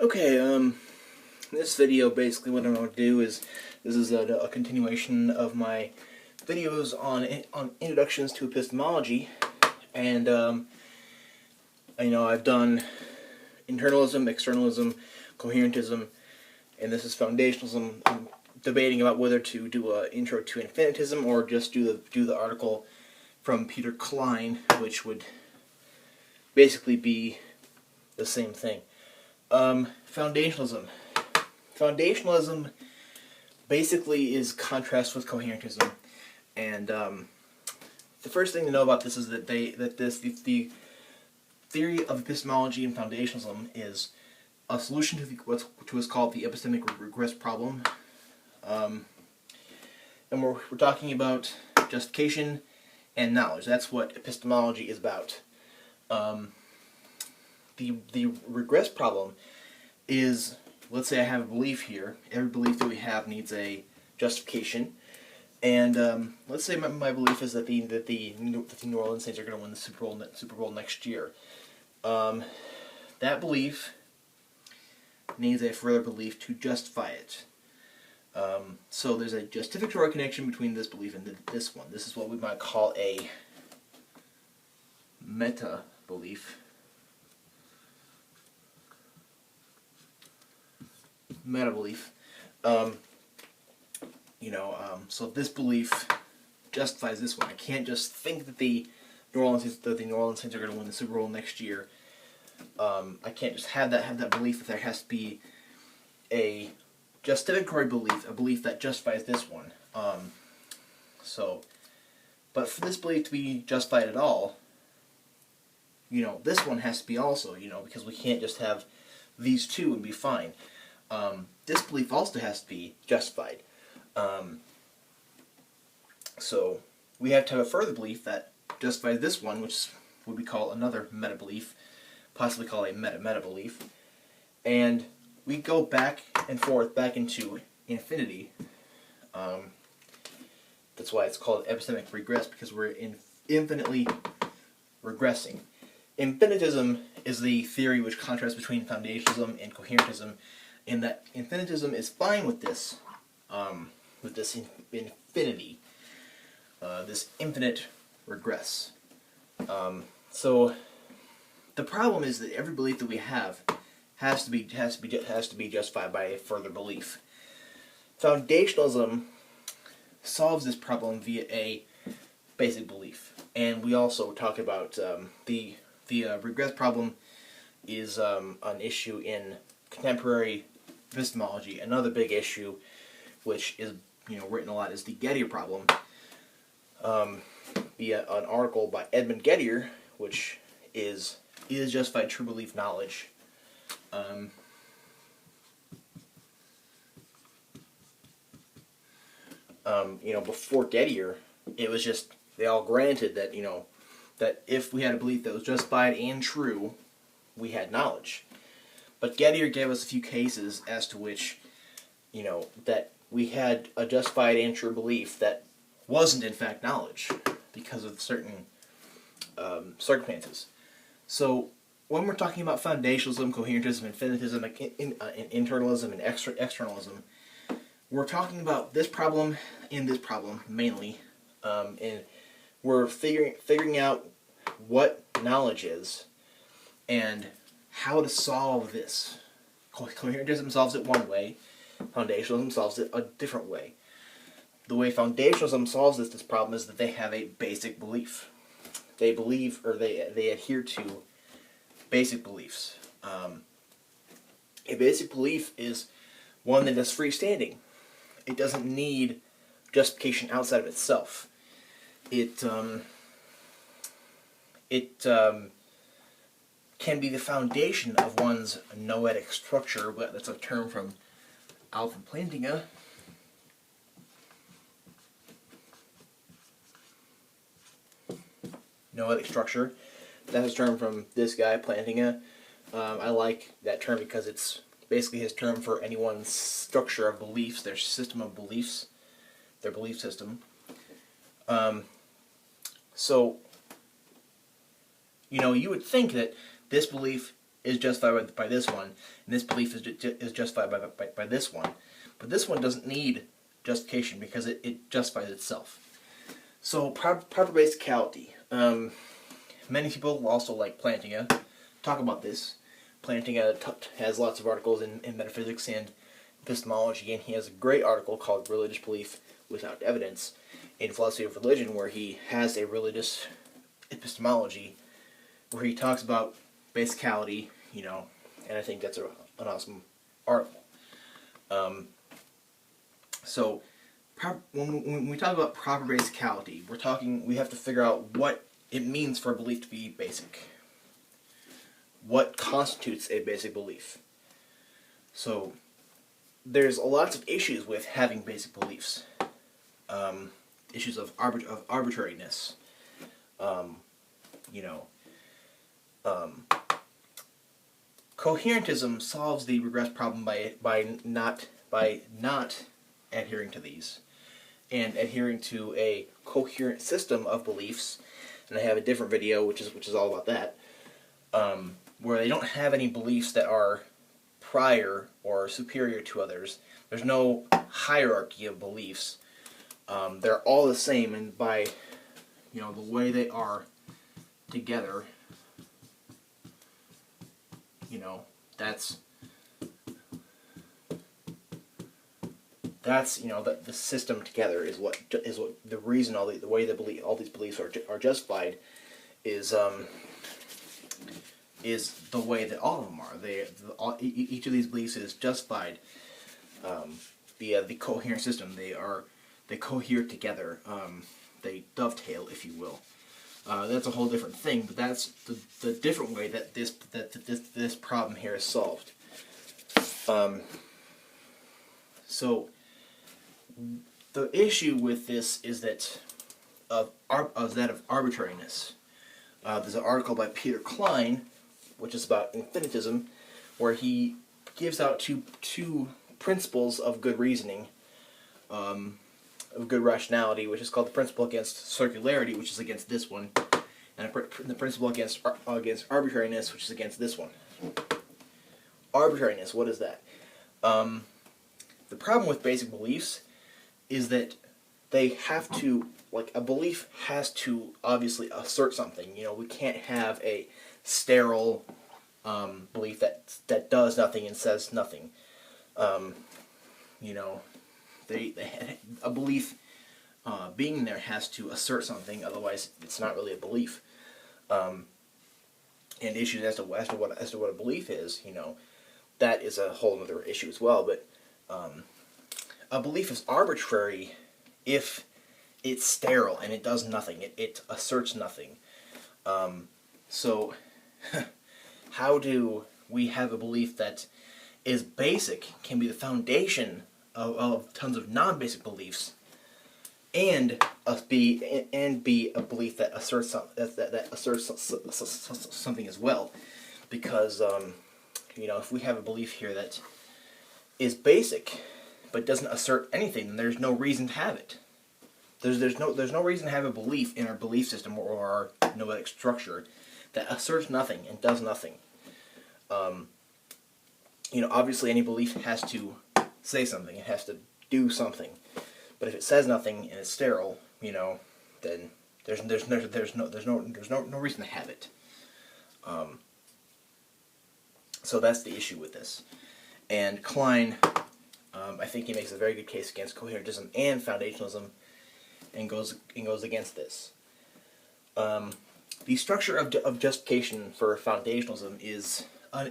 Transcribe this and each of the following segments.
Okay, this video, basically what I'm going to do is, this is a continuation of my videos on introductions to epistemology, and, I've done internalism, externalism, coherentism, and this is foundationalism. I'm debating about whether to do an intro to infinitism or just do the article from Peter Klein, which would basically be the same thing. Foundationalism. Foundationalism basically is contrast with coherentism, and the first thing to know about this is that the theory of epistemology and foundationalism is a solution to what's called the epistemic regress problem, and we're talking about justification and knowledge. That's what epistemology is about. The regress problem is, let's say I have a belief here. Every belief that we have needs a justification, and let's say my belief is that the New Orleans Saints are going to win the Super Bowl next year. That belief needs a further belief to justify it. So there's a justificatory connection between this belief and this one. This is what we might call a meta belief. So this belief justifies this one. I can't just think that the New Orleans Saints are going to win the Super Bowl next year. I can't just have that belief. That there has to be a justificatory belief, a belief that justifies this one. But for this belief to be justified at all, this one has to be also, because we can't just have these two and be fine. This belief also has to be justified. So we have to have a further belief that justifies this one, which would be called another meta-belief, possibly called a meta-belief. And we go back and forth, back into infinity. That's why it's called epistemic regress, because we're infinitely regressing. Infinitism is the theory which contrasts between foundationalism and coherentism, in that infinitism is fine with this infinity, this infinite regress. So the problem is that every belief that we have has to be justified by a further belief. Foundationalism solves this problem via a basic belief, and we also talk about the regress problem is an issue in contemporary epistemology. Another big issue, which is written a lot, is the Gettier problem. Via an article by Edmund Gettier, which is justified true belief knowledge. Before Gettier, it was just they all granted that that if we had a belief that was justified and true, we had knowledge. But Gettier gave us a few cases as to which, that we had a justified and true belief that wasn't in fact knowledge because of certain circumstances. So when we're talking about foundationalism, coherentism, infinitism, internalism, and externalism, we're talking about this problem and this problem mainly, and we're figuring out what knowledge is and how to solve this. Coherentism solves it one way. Foundationalism solves it a different way. The way foundationalism solves this problem is that they have a basic belief. They believe, or they adhere to basic beliefs. A basic belief is one that is freestanding. It doesn't need justification outside of itself. It can be the foundation of one's noetic structure. That's a term from Alfred Plantinga. Noetic structure. That's a term from this guy, Plantinga. I like that term because it's basically his term for anyone's structure of beliefs, their system of beliefs, their belief system. So, you would think that this belief is justified by this one, and this belief is justified by this one. But this one doesn't need justification because it justifies itself. So proper basicality. Many people also like Plantinga talk about this. Plantinga has lots of articles in metaphysics and epistemology, and he has a great article called Religious Belief Without Evidence in Philosophy of Religion, where he has a religious epistemology where he talks about basicality, and I think that's an awesome article. So when we talk about proper basicality, we have to figure out what it means for a belief to be basic. What constitutes a basic belief? So there's lots of issues with having basic beliefs. Issues of arbitrariness. Coherentism solves the regress problem by not adhering to these, and adhering to a coherent system of beliefs. And I have a different video which is all about that, where they don't have any beliefs that are prior or superior to others. There's no hierarchy of beliefs. They're all the same, and by the way they are together, that's the system together is what the reason all these beliefs are justified is the way that all of them are. Each of these beliefs is justified via the coherent system. They cohere together. They dovetail, if you will. That's a whole different thing, but that's the different way that this problem here is solved. So the issue with this is that of arbitrariness. There's an article by Peter Klein, which is about infinitism, where he gives out two principles of good reasoning, of good rationality, which is called the principle against circularity, which is against this one, and the principle against arbitrariness, which is against this one. Arbitrariness, what is that? The problem with basic beliefs is that they have to, a belief has to obviously assert something. We can't have a sterile belief that does nothing and says nothing. A belief being there has to assert something, otherwise it's not really a belief. And issues as to what a belief is, that is a whole other issue as well. But a belief is arbitrary if it's sterile and it does nothing. It asserts nothing. So how do we have a belief that is basic, can be the foundation of tons of non-basic beliefs, and be a belief that asserts something as well? Because if we have a belief here that is basic but doesn't assert anything, then there's no reason to have it. There's no reason to have a belief in our belief system or our noetic structure that asserts nothing and does nothing. Obviously any belief has to say something. It has to do something. But if it says nothing and it's sterile, then there's no reason to have it. So that's the issue with this. And Klein, I think he makes a very good case against coherentism and foundationalism, and goes against this. The structure of justification for foundationalism is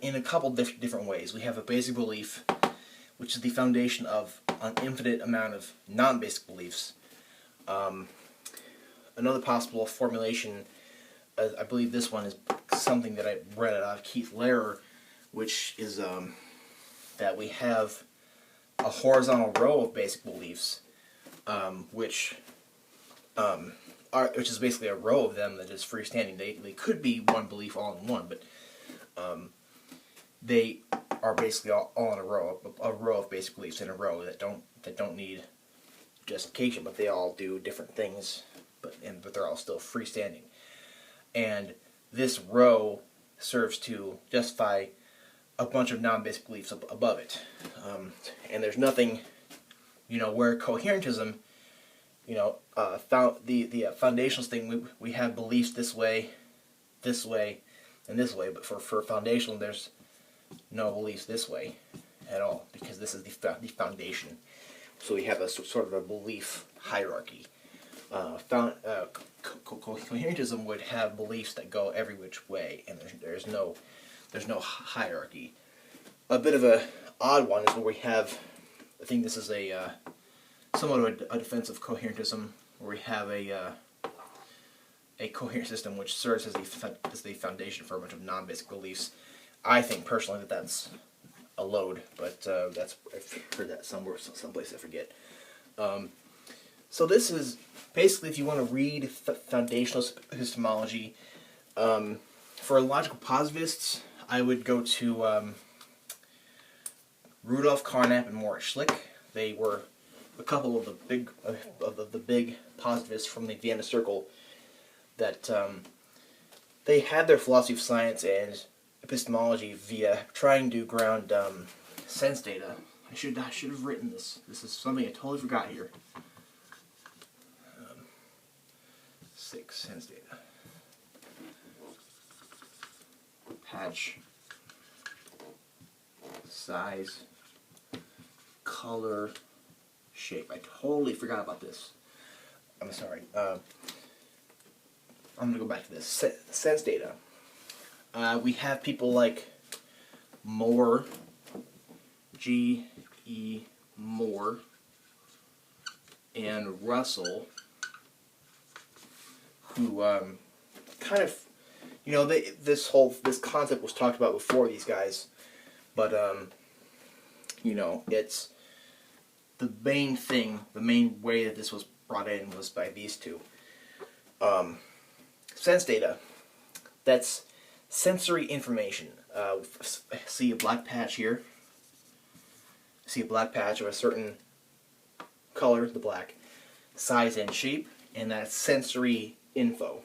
in a couple different ways. We have a basic belief, which is the foundation of an infinite amount of non-basic beliefs. Another possible formulation, I believe this one is something that I read out of Keith Lehrer, which is that we have a horizontal row of basic beliefs, which is basically a row of them that is freestanding. They could be one belief all in one, but they are basically all in a row of basic beliefs in a row that don't need justification, but they all do different things, but they're all still freestanding. And this row serves to justify a bunch of non-basic beliefs above it. And there's nothing, where coherentism, found the foundationalist thing, we have beliefs this way, and this way, but for foundational, there's no beliefs this way at all, because this is the foundation. So we have a sort of a belief hierarchy. Coherentism would have beliefs that go every which way, and there's no hierarchy. A bit of a odd one is where we have, I think this is a somewhat of a defense of coherentism, where we have a coherent system which serves as the foundation for a bunch of non-basic beliefs. I think personally that that's a load, but I've heard that someplace I forget. So this is basically, if you want to read foundationalist epistemology, for logical positivists, I would go to Rudolf Carnap and Moritz Schlick. They were a couple of the big positivists from the Vienna Circle that they had their philosophy of science and epistemology via trying to ground sense data. I should have written this. This is something I totally forgot here. 6 sense data. Patch, size, color, shape. I totally forgot about this. I'm sorry. I'm going to go back to this. Sense data. We have people like Moore, G.E. Moore, and Russell, who kind of, this concept was talked about before these guys, but it's the main thing, the main way that this was brought in was by these two. Sense data, that's sensory information. See a black patch here. See a black patch of a certain color, the black, size and shape, and that's sensory info.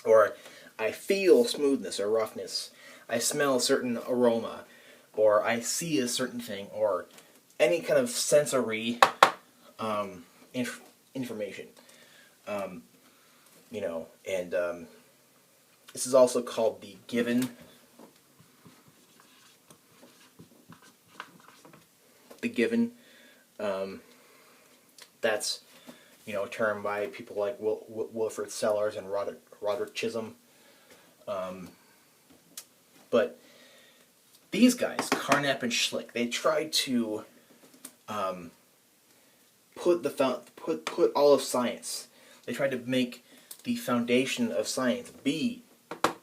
Or I feel smoothness or roughness. I smell a certain aroma, or I see a certain thing, or any kind of sensory information. And this is also called the given. The given. That's a term by people like Wilfrid Sellars and Roderick Chisholm. But these guys, Carnap and Schlick, they tried to put all of science. They tried to make the foundation of science be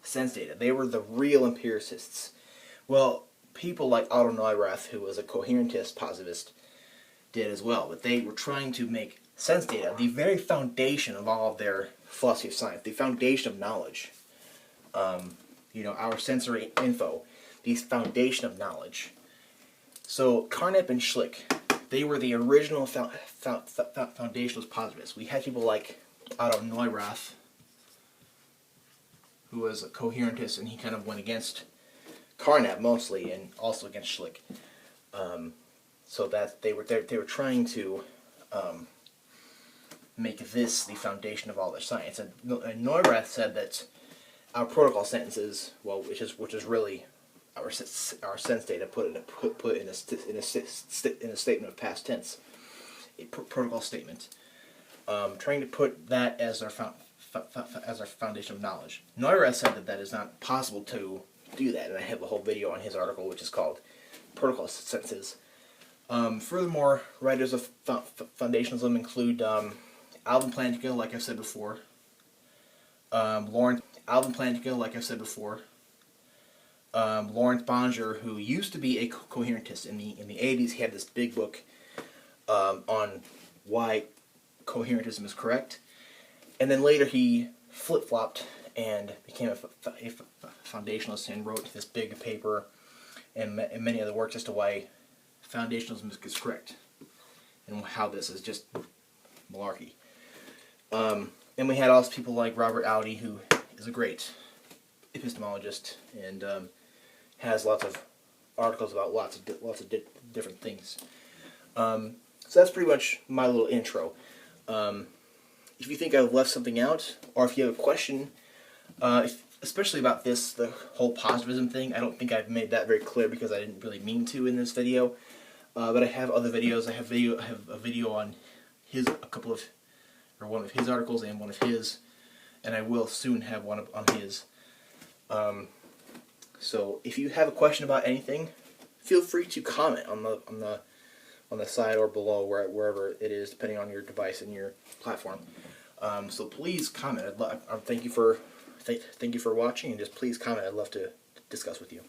sense data. They were the real empiricists. Well, people like Otto Neurath, who was a coherentist positivist, did as well. But they were trying to make sense data the very foundation of all of their philosophy of science, the foundation of knowledge. Our sensory info, the foundation of knowledge. So Carnap and Schlick, they were the original foundationalist positivists. We had people like Otto Neurath, who was a coherentist, and he kind of went against Carnap mostly, and also against Schlick. So that they were trying to make this the foundation of all their science. And Neurath said that our protocol sentences, which is really our sense data, put in a statement of past tense, a protocol statement, trying to put that as our foundation of knowledge. Neurath said that is not possible to do that, and I have a whole video on his article, which is called Protocol Sentences. Furthermore, writers of foundationalism include Alvin Plantinga, like I've said before. Lawrence Bonger, who used to be a coherentist in the 80s, he had this big book on why coherentism is correct, and then later he flip-flopped and became a foundationalist and wrote this big paper and many other works as to why foundationalism is correct and how this is just malarkey. And we had also people like Robert Audi, who is a great epistemologist, and has lots of articles about lots of different things. So that's pretty much my little intro. If you think I've left something out, or if you have a question, especially about this, the whole positivism thing, I don't think I've made that very clear because I didn't really mean to in this video. But I have other videos. I have a video on one of his articles and one of his, and I will soon have one on his. So if you have a question about anything, feel free to comment on the side or below, wherever it is, depending on your device and your platform. So please comment. Thank you for watching, and just please comment. I'd love to discuss with you.